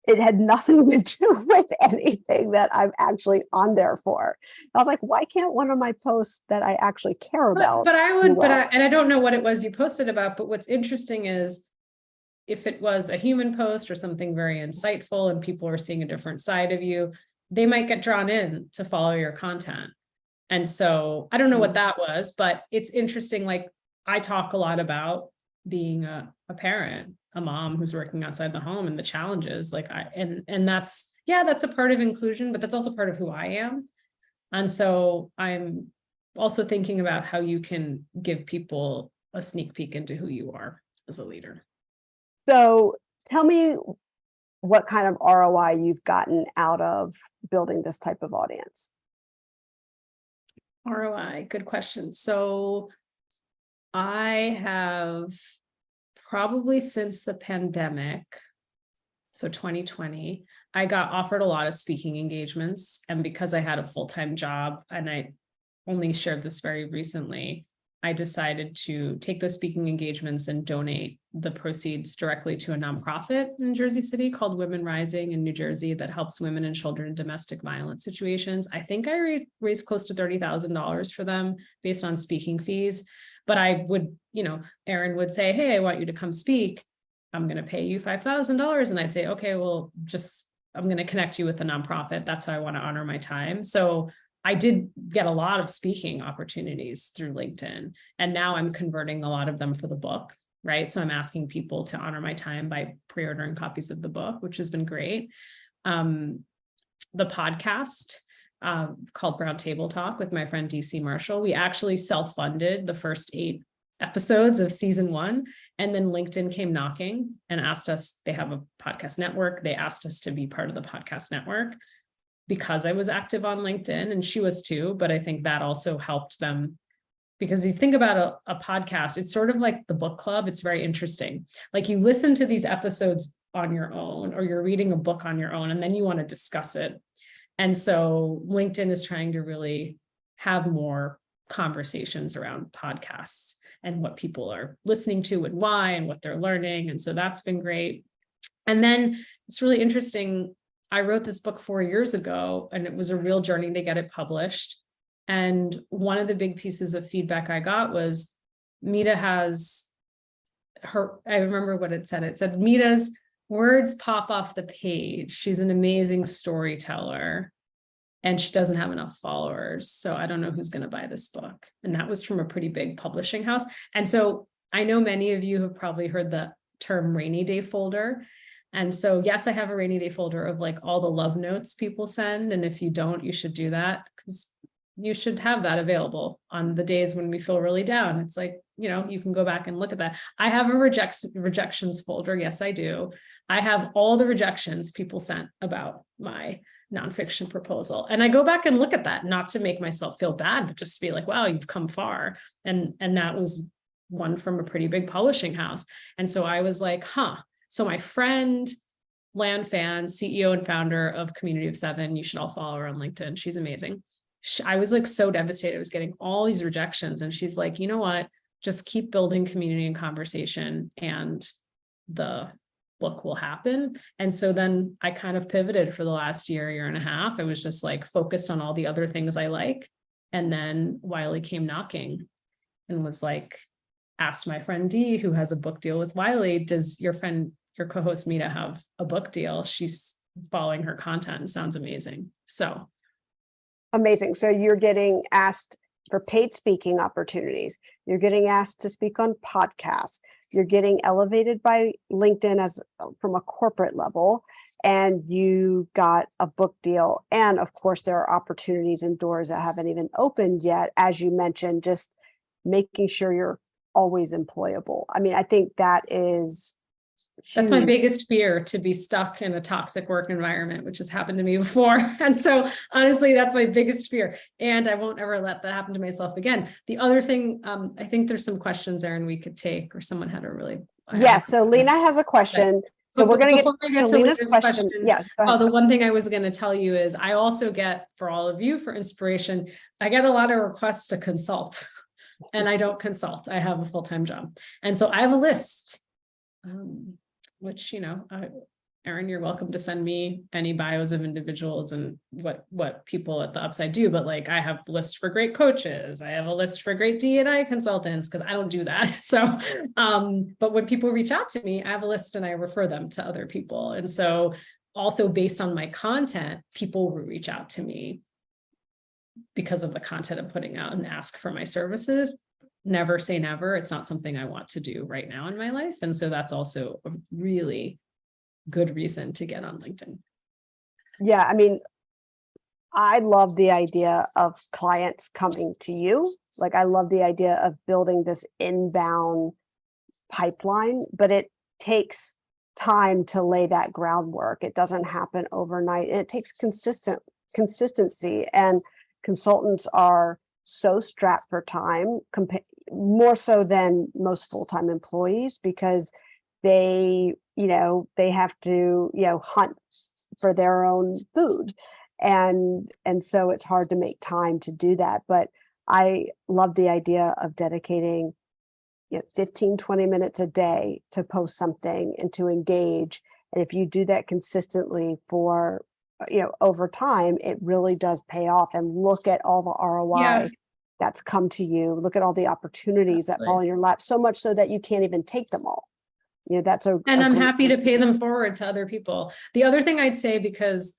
it had nothing to do with anything that I'm actually on there for. I was like, why can't one of my posts that I actually care about? But I don't know what it was you posted about, but what's interesting is if it was a human post or something very insightful and people are seeing a different side of you, they might get drawn in to follow your content. And so I don't know what that was, but it's interesting. Like I talk a lot about being a parent, a mom who's working outside the home and the challenges and that's a part of inclusion, but that's also part of who I am. And so I'm also thinking about how you can give people a sneak peek into who you are as a leader. So tell me what kind of ROI you've gotten out of building this type of audience. ROI, good question. So I have probably since the pandemic, so 2020, I got offered a lot of speaking engagements. And because I had a full-time job, and I only shared this very recently, I decided to take those speaking engagements and donate the proceeds directly to a nonprofit in Jersey City called Women Rising in New Jersey that helps women and children in domestic violence situations. I think I raised close to $30,000 for them based on speaking fees. But I would, Erin would say, hey, I want you to come speak. I'm going to pay you $5,000. And I'd say, okay, well, I'm going to connect you with the nonprofit. That's how I want to honor my time. So I did get a lot of speaking opportunities through LinkedIn, and now I'm converting a lot of them for the book, right? So I'm asking people to honor my time by pre-ordering copies of the book, which has been great. The podcast called Brown Table Talk with my friend DC Marshall. We actually self-funded the first 8 episodes of season 1. And then LinkedIn came knocking and asked us, they have a podcast network. They asked us to be part of the podcast network because I was active on LinkedIn, and she was too. But I think that also helped them, because you think about a podcast, it's sort of like the book club. It's very interesting. Like you listen to these episodes on your own, or you're reading a book on your own, and then you want to discuss it. And so LinkedIn is trying to really have more conversations around podcasts and what people are listening to and why and what they're learning. And so that's been great. And then it's really interesting. I wrote this book 4 years ago, and it was a real journey to get it published. And one of the big pieces of feedback I got was Mita has I remember what it said. It said, Mita's words pop off the page. She's an amazing storyteller, and she doesn't have enough followers. So I don't know who's going to buy this book. And that was from a pretty big publishing house. And so I know many of you have probably heard the term rainy day folder. And so, yes, I have a rainy day folder of like all the love notes people send. And if you don't, you should do that, because you should have that available on the days when we feel really down. It's like, you know, you can go back and look at that. I have a rejections folder. Yes, I do. I have all the rejections people sent about my nonfiction proposal. And I go back and look at that, not to make myself feel bad, but just to be like, wow, you've come far. And that was one from a pretty big publishing house. And so I was like, so my friend, Land Fan, CEO and founder of Community of Seven, you should all follow her on LinkedIn. She's amazing. I was like so devastated. I was getting all these rejections. And she's like, you know what, just keep building community and conversation and the book will happen. And so then I kind of pivoted for the last year and a half. I was just like focused on all the other things I like. And then Wiley came knocking and was like, asked my friend Dee, who has a book deal with Wiley, does your co-host Mita have a book deal? She's following her content and sounds amazing. So amazing. So you're getting asked for paid speaking opportunities. You're getting asked to speak on podcasts. You're getting elevated by LinkedIn as from a corporate level, and you got a book deal. And of course, there are opportunities and doors that haven't even opened yet. As you mentioned, just making sure you're always employable. I mean, I think that is that's my huge. biggest fear, to be stuck in a toxic work environment, which has happened to me before. And so honestly, that's my biggest fear. And I won't ever let that happen to myself again. The other thing, I think there's some questions, Erin, we could take, or someone had a really. Yes. So Lena has a question. So we're going to get to Lena's question. Yes. The one thing I was going to tell you is I also get, for all of you, for inspiration, I get a lot of requests to consult, and I don't consult. I have a full-time job. And so I have a list, which, you know, Erin, you're welcome to send me any bios of individuals and what people at the Upside do. But like, I have a list for great coaches. I have a list for great D&I consultants, because I don't do that. So, but when people reach out to me, I have a list and I refer them to other people. And so also based on my content, people will reach out to me because of the content I'm putting out and ask for my services. Never say never. It's not something I want to do right now in my life. And so that's also a really good reason to get on LinkedIn. Yeah. I mean, I love the idea of clients coming to you. Like, I love the idea of building this inbound pipeline, but it takes time to lay that groundwork. It doesn't happen overnight, and it takes consistency. And consultants are so strapped for time, more so than most full-time employees, because they have to, hunt for their own food. And so it's hard to make time to do that. But I love the idea of dedicating 15, 20 minutes a day to post something and to engage. And if you do that consistently for, over time, it really does pay off. And look at all the ROI that's come to you. Look at all the opportunities that fall in your lap, so much so that you can't even take them all. And I'm happy to pay them forward to other people. The other thing I'd say,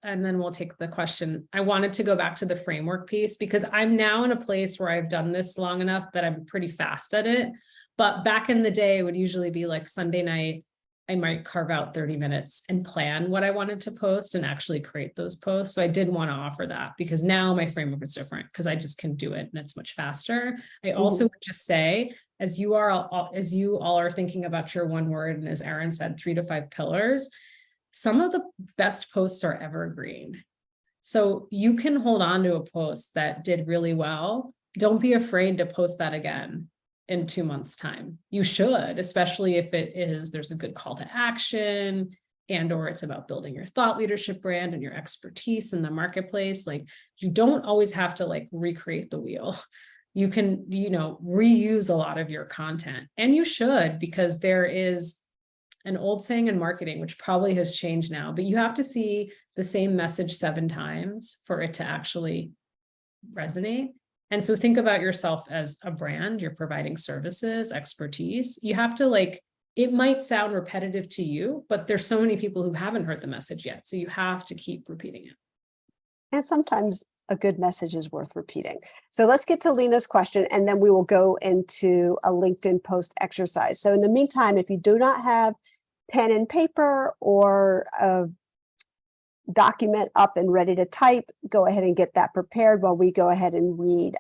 and then we'll take the question, I wanted to go back to the framework piece, because I'm now in a place where I've done this long enough that I'm pretty fast at it. But back in the day, it would usually be like Sunday night, I might carve out 30 minutes and plan what I wanted to post and actually create those posts. So I did want to offer that, because now my framework is different, because I just can do it and it's much faster. I also would just say, as you all are thinking about your one word, and as Erin said, 3 to 5 pillars, some of the best posts are evergreen. So you can hold on to a post that did really well. Don't be afraid to post that again in 2 months' time. You should, especially if there's a good call to action, and or it's about building your thought leadership brand and your expertise in the marketplace. Like, you don't always have to like recreate the wheel. You can, reuse a lot of your content, and you should, because there is an old saying in marketing, which probably has changed now, but you have to see the same message 7 times for it to actually resonate. And so think about yourself as a brand. You're providing services, expertise. You have to it might sound repetitive to you, but there's so many people who haven't heard the message yet. So you have to keep repeating it. And sometimes a good message is worth repeating. So let's get to Lena's question, and then we will go into a LinkedIn post exercise. So in the meantime, if you do not have pen and paper or document up and ready to type, go ahead and get that prepared while we go ahead and read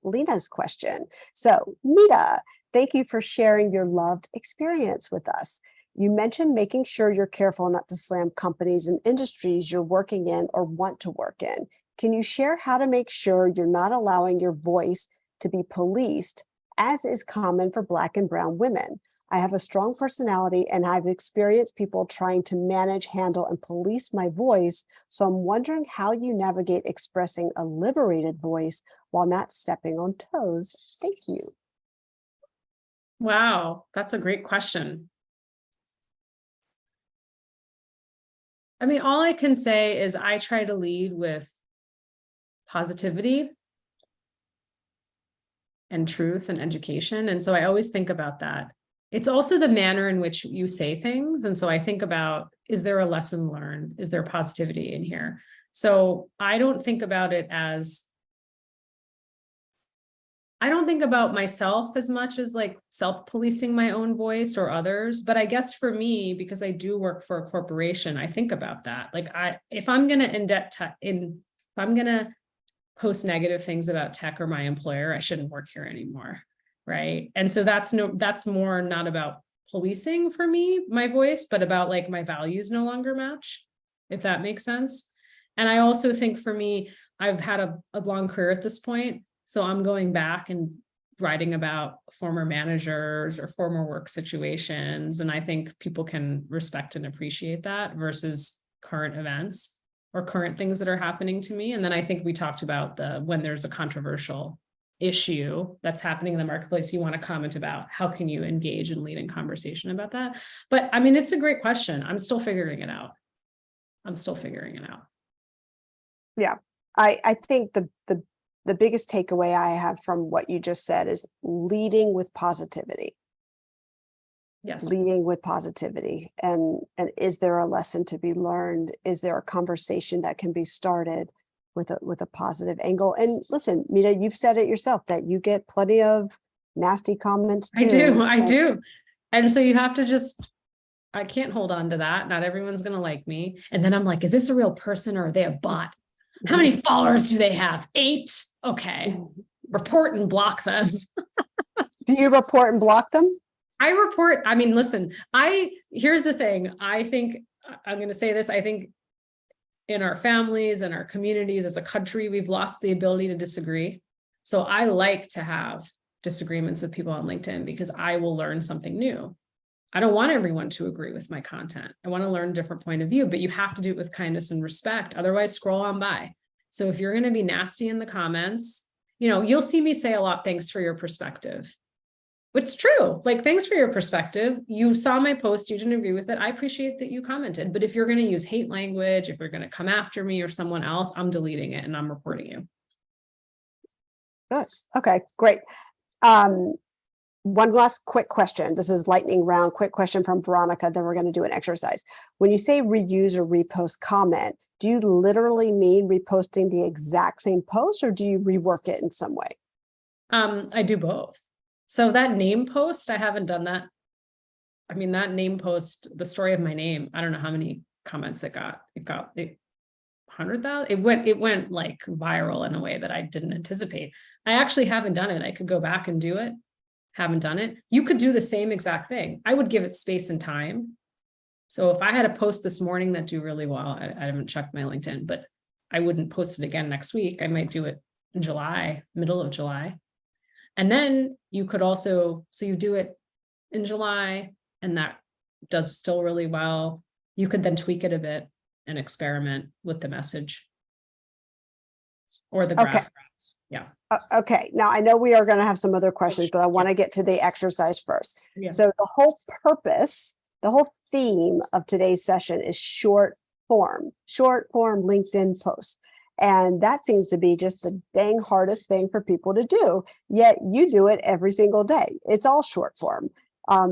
Lena's question. So Mita, thank you for sharing your loved experience with us. You mentioned making sure you're careful not to slam companies and industries you're working in or want to work in. Can you share how to make sure you're not allowing your voice to be policed, as is common for Black and brown women? I have a strong personality and I've experienced people trying to manage, handle, and police my voice. So I'm wondering how you navigate expressing a liberated voice while not stepping on toes. Thank you. Wow, that's a great question. I mean, all I can say is I try to lead with positivity and truth and education. And so I always think about that. It's also the manner in which you say things. And so I think about, is there a lesson learned? Is there positivity in here? So I don't think about it as, I don't think about myself as much as like self-policing my own voice or others. But I guess for me, because I do work for a corporation, I think about that. Like if I'm going to post negative things about tech or my employer, I shouldn't work here anymore. Right. And so that's more not about policing for me, my voice, but about like my values no longer match, if that makes sense. And I also think for me, I've had a long career at this point. So I'm going back and writing about former managers or former work situations. And I think people can respect and appreciate that versus current events or current things that are happening to me. And then I think we talked about when there's a controversial issue that's happening in the marketplace, you want to comment about how can you engage and lead in conversation about that. But I mean, it's a great question. I'm still figuring it out. Yeah, I think the biggest takeaway I have from what you just said is leading with positivity. Yes. Leading with positivity. And is there a lesson to be learned? Is there a conversation that can be started with a positive angle? And listen, Mita, you've said it yourself that you get plenty of nasty comments too. I do. And so you have to I can't hold on to that. Not everyone's going to like me. And then I'm like, is this a real person or are they a bot? How many followers do they have? 8. Okay. Report and block them. Do you report and block them? I report. I mean, listen, here's the thing. I think I'm going to say this. I think in our families and our communities as a country, we've lost the ability to disagree. So I like to have disagreements with people on LinkedIn because I will learn something new. I don't want everyone to agree with my content. I want to learn a different point of view, but you have to do it with kindness and respect. Otherwise, scroll on by. So if you're going to be nasty in the comments, you'll see me say a lot, thanks for your perspective. It's true. Like, thanks for your perspective. You saw my post, you didn't agree with it. I appreciate that you commented. But if you're going to use hate language, if you're going to come after me or someone else, I'm deleting it and I'm reporting you. Good. Okay, great. One last quick question. This is lightning round. Quick question from Veronica. Then we're going to do an exercise. When you say reuse or repost comment, do you literally mean reposting the exact same post or do you rework it in some way? I do both. So that name post, I haven't done that. I mean, that name post, the story of my name, I don't know how many comments it got. It got 100,000. It went like viral in a way that I didn't anticipate. I actually haven't done it. I could go back and do it. Haven't done it. You could do the same exact thing. I would give it space and time. So if I had a post this morning that do really well, I haven't checked my LinkedIn, but I wouldn't post it again next week. I might do it in July, middle of July. And then you could also, so you do it in July and that does still really well. You could then tweak it a bit and experiment with the message or the graph. Okay. Yeah. Okay. Now I know we are going to have some other questions, but I want to get to the exercise first. Yeah. So the whole purpose, the whole theme of today's session is short form LinkedIn posts. And that seems to be just the dang hardest thing for people to do. Yet you do it every single day. It's all short form.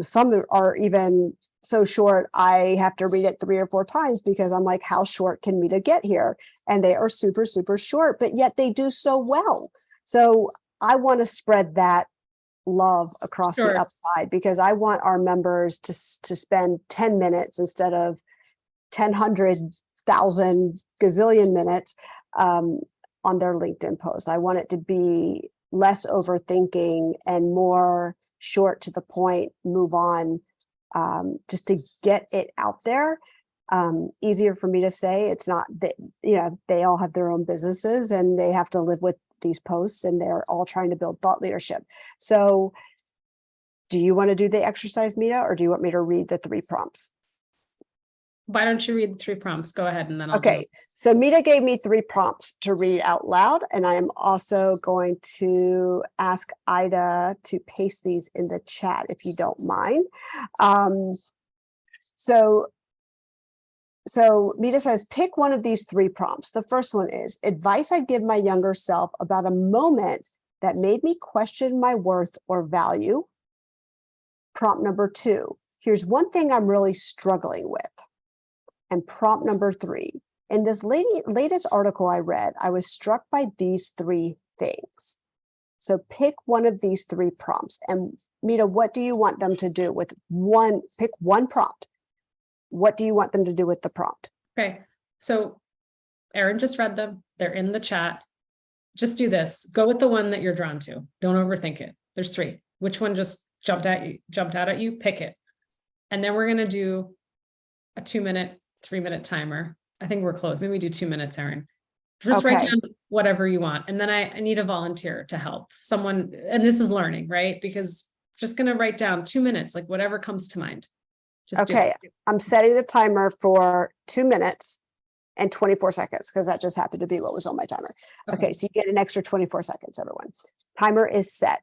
Some are even so short, I have to read it 3 or 4 times because I'm like, how short can Mita get here? And they are super, super short, but yet they do so well. So I want to spread that love across the upside because I want our members to spend 10 minutes instead of 1,000 1,000 gazillion minutes on their LinkedIn post. I want it to be less overthinking and more short to the point, move on, just to get it out there. Easier for me to say. It's not that, they all have their own businesses and they have to live with these posts, and they're all trying to build thought leadership. So do you want to do the exercise, Mita, or do you want me to read the 3 prompts? Why don't you read the 3 prompts? Go ahead, and then I'll Okay. So Mita gave me 3 prompts to read out loud, and I am also going to ask Ida to paste these in the chat if you don't mind. So Mita says, pick one of these 3 prompts. The first one is advice I'd give my younger self about a moment that made me question my worth or value. Prompt number 2, here's one thing I'm really struggling with. And prompt number 3, in this latest article I read, I was struck by these 3 things. So pick one of these 3 prompts. And Mita, what do you want them to do with one? Pick one prompt. What do you want them to do with the prompt? Okay, so Erin just read them. They're in the chat. Just do this. Go with the one that you're drawn to. Don't overthink it. There's 3. Which one just jumped out at you? Pick it. And then we're going to do a 2-minute, 3-minute timer. I think we're close. Maybe we do 2 minutes, Erin. Just write down whatever you want. And then I need a volunteer to help someone. And this is learning, right? Because just going to write down 2 minutes, like whatever comes to mind. Just okay, I'm setting the timer for 2 minutes and 24 seconds because that just happened to be what was on my timer. Okay, so you get an extra 24 seconds, everyone. Timer is set.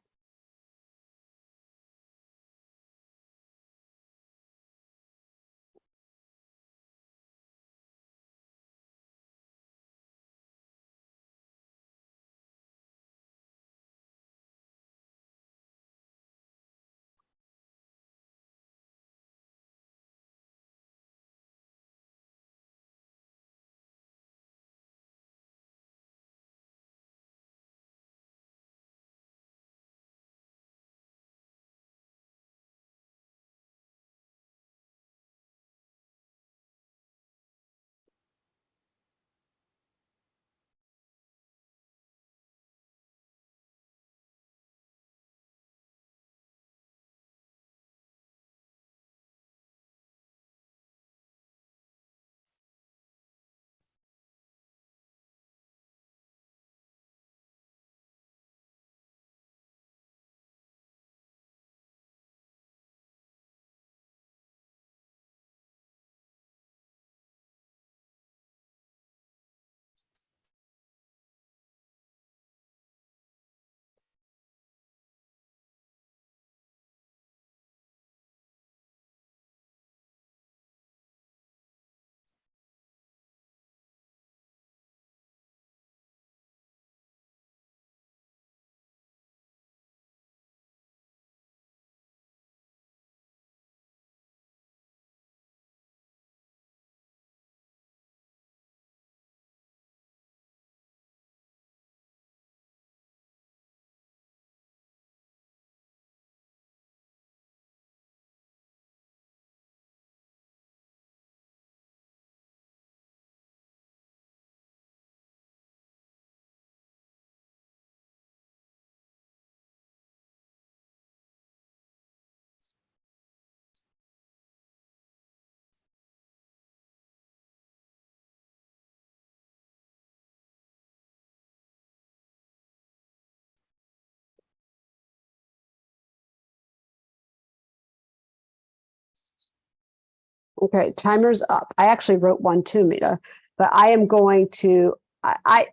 Okay, timer's up. I actually wrote one too, Mita, but I am going to, I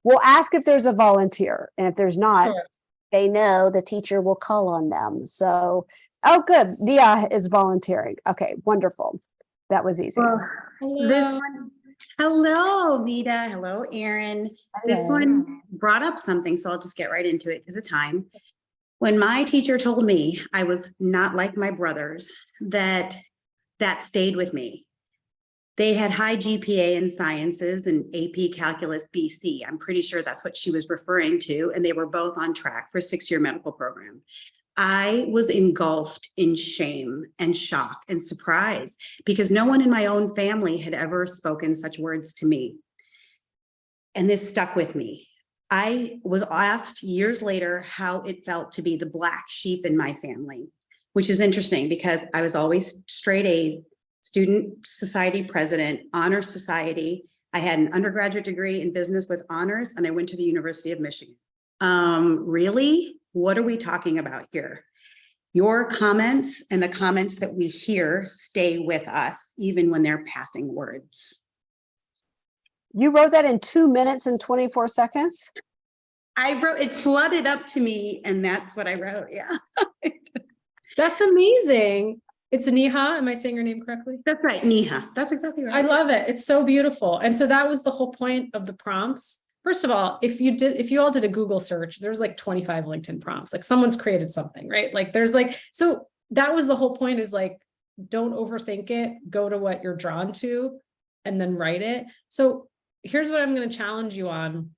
will ask if there's a volunteer, and if there's not, they know the teacher will call on them. So, oh, good. Nia is volunteering. Okay, wonderful. That was easy. Hello, Mita. Hello, Erin. This one brought up something, so I'll just get right into it because of time. When my teacher told me I was not like my brothers, that stayed with me. They had high GPA in sciences and AP Calculus BC. I'm pretty sure that's what she was referring to. And they were both on track for a 6-year medical program. I was engulfed in shame and shock and surprise because no one in my own family had ever spoken such words to me. And this stuck with me. I was asked years later how it felt to be the black sheep in my family, which is interesting because I was always straight A, student society president, honor society. I had an undergraduate degree in business with honors, and I went to the University of Michigan. Really? What are we talking about here? Your comments and the comments that we hear stay with us, even when they're passing words. You wrote that in 2 minutes and 24 seconds? I wrote, it flooded up to me, and that's what I wrote. Yeah. That's amazing. It's Neha. Am I saying your name correctly? That's right, Neha. That's exactly right. I love it. It's so beautiful. And so that was the whole point of the prompts. First of all, if you all did a Google search, there's like 25 LinkedIn prompts, like someone's created something, right? Like there's like, so that was the whole point, is like, don't overthink it, go to what you're drawn to and then write it. So here's what I'm going to challenge you on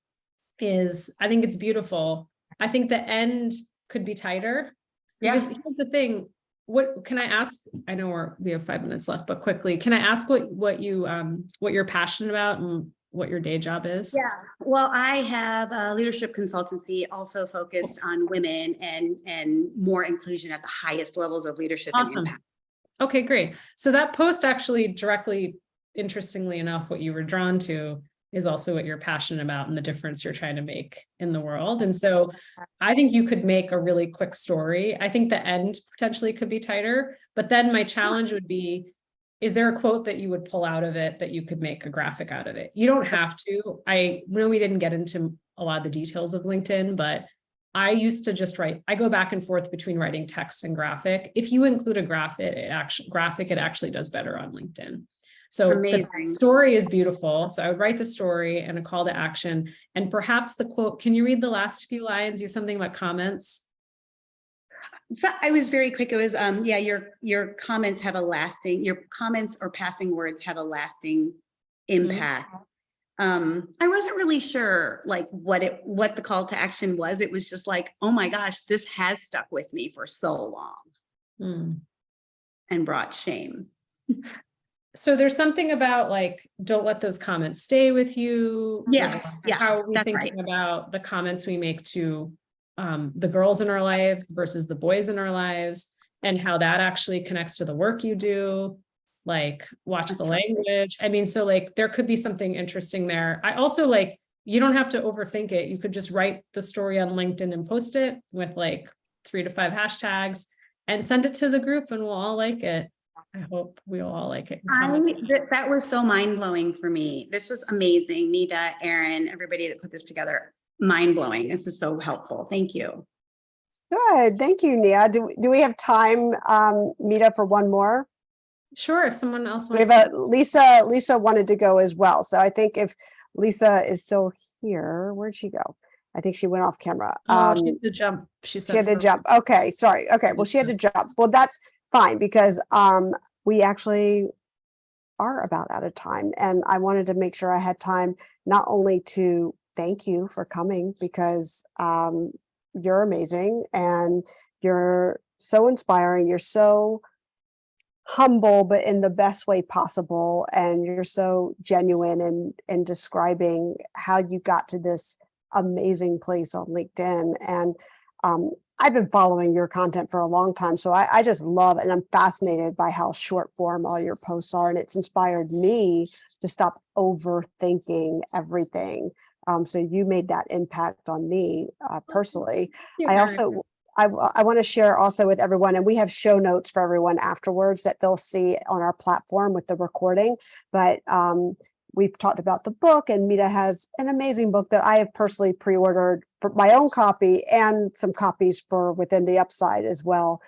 is, I think it's beautiful. I think the end could be tighter. Because here's the thing, what can I ask? I know we have 5 minutes left, but quickly, can I ask what you're passionate about and what your day job is? Yeah, well, I have a leadership consultancy also focused on women and more inclusion at the highest levels of leadership. Awesome. And impact. Okay, great. So that post actually directly, interestingly enough, what you were drawn to is also what you're passionate about and the difference you're trying to make in the world. And so I think you could make a really quick story. I think the end potentially could be tighter, but then my challenge would be, is there a quote that you would pull out of it that you could make a graphic out of it? You don't have to. I know we didn't get into a lot of the details of LinkedIn, but I used to just write, I go back and forth between writing text and graphic. If you include a graphic, it actually does better on LinkedIn. So the story is beautiful. So I would write the story and a call to action, and perhaps the quote. Can you read the last few lines? Use something about comments. So I was very quick. It was, yeah, your comments have a lasting, your comments or passing words have a lasting impact. I wasn't really sure like what the call to action was. It was just like, oh my gosh, this has stuck with me for so long and brought shame. So there's something about like, don't let those comments stay with you. Yes. Like, how are we thinking about the comments we make to the girls in our lives versus the boys in our lives, and how that actually connects to the work you do, like watch the language. I mean, so like there could be something interesting there. I also like, you don't have to overthink it. You could just write the story on LinkedIn and post it with like 3 to 5 hashtags and send it to the group, and we'll all like it. I hope we all like it. That was so mind-blowing for me. This was amazing. Mita, Aaron, everybody that put this together. Mind-blowing. This is so helpful. Thank you. Good. Thank you, Nia. Do we have time, Mita, for one more? Sure. If someone else wants to. Lisa wanted to go as well. So I think if Lisa is still here, where'd she go? I think she went off camera. She had to jump. She had to jump. Okay. Sorry. Okay. Well, she had to jump. Well, that's fine because we actually are about out of time. And I wanted to make sure I had time not only to thank you for coming, because you're amazing and you're so inspiring. You're so humble, but in the best way possible. And you're so genuine in describing how you got to this amazing place on LinkedIn. And I've been following your content for a long time. So I just love, and I'm fascinated by how short form all your posts are. And it's inspired me to stop overthinking everything. So you made that impact on me personally. I want to share also with everyone, and we have show notes for everyone afterwards that they'll see on our platform with the recording. But we've talked about the book, and Mita has an amazing book that I have personally pre-ordered for my own copy and some copies for Within the Upside as well.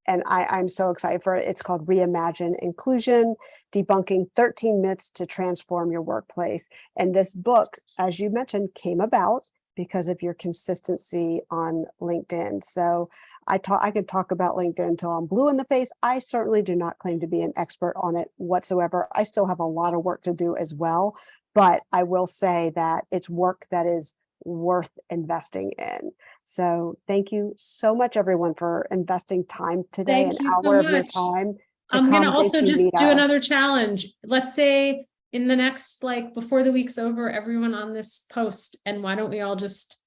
And I'm so excited for it. It's called Reimagine Inclusion, Debunking 13 Myths to Transform Your Workplace. And this book, as you mentioned, came about because of your consistency on LinkedIn. So I could talk about LinkedIn until I'm blue in the face. I certainly do not claim to be an expert on it whatsoever. I still have a lot of work to do as well. But I will say that it's work that is worth investing in. So thank you so much, everyone, for investing time today, Thank an you so hour of your much. time. I'm going to come. Thank also you, just do Mita. another challenge. Let's say in the next, like before the week's over, everyone on this post, and why don't we all just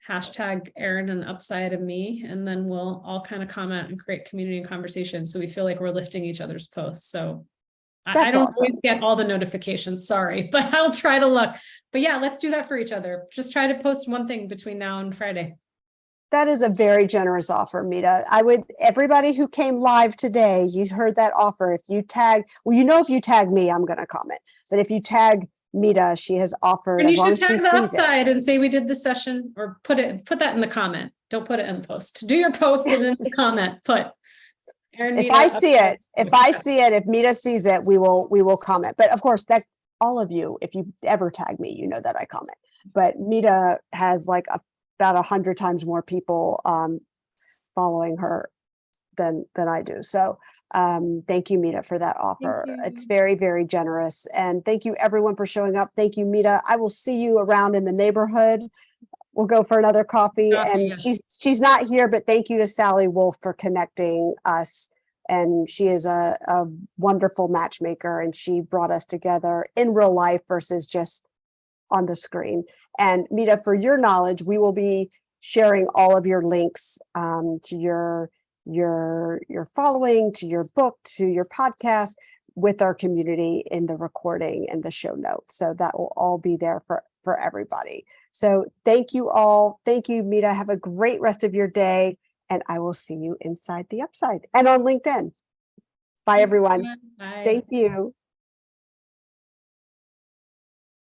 hashtag Erin and upside of me, and then we'll all kind of comment and create community and conversation. So we feel like we're lifting each other's posts. So I don't awesome. always get all the notifications, sorry, but I'll try to look. But yeah, let's do that for each other. Just try to post one thing between now and Friday. That is a very generous offer, Mita. I would, everybody who came live today, you heard that offer. If you tag, well, if you tag me, I'm going to comment. But if you tag Mita, she has offered, And as you long should as she tag the sees it. upside and say we did the session, or put that in the comment. Don't put it in the post. Do your post and in the comment, put Erin, If Mita, I see upside. it, if Mita sees it, we will comment. But of course, that all of you, if you ever tag me, you know that I comment. But Mita has like about 100 times more people following her than I do. So thank you, Mita, for that offer. It's very, very generous. And thank you everyone for showing up. Thank you, Mita. I will see you around in the neighborhood. We'll go for another coffee. And yes. she's not here, but thank you to Sally Wolf for connecting us. And she is a wonderful matchmaker, and she brought us together in real life versus just on the screen. And Mita, for your knowledge, we will be sharing all of your links to your following, to your book, to your podcast with our community in the recording and the show notes. So that will all be there for everybody. So thank you all. Thank you, Mita. Have a great rest of your day. And I will see you inside the upside and on LinkedIn. Bye, everyone. Bye. Thank you.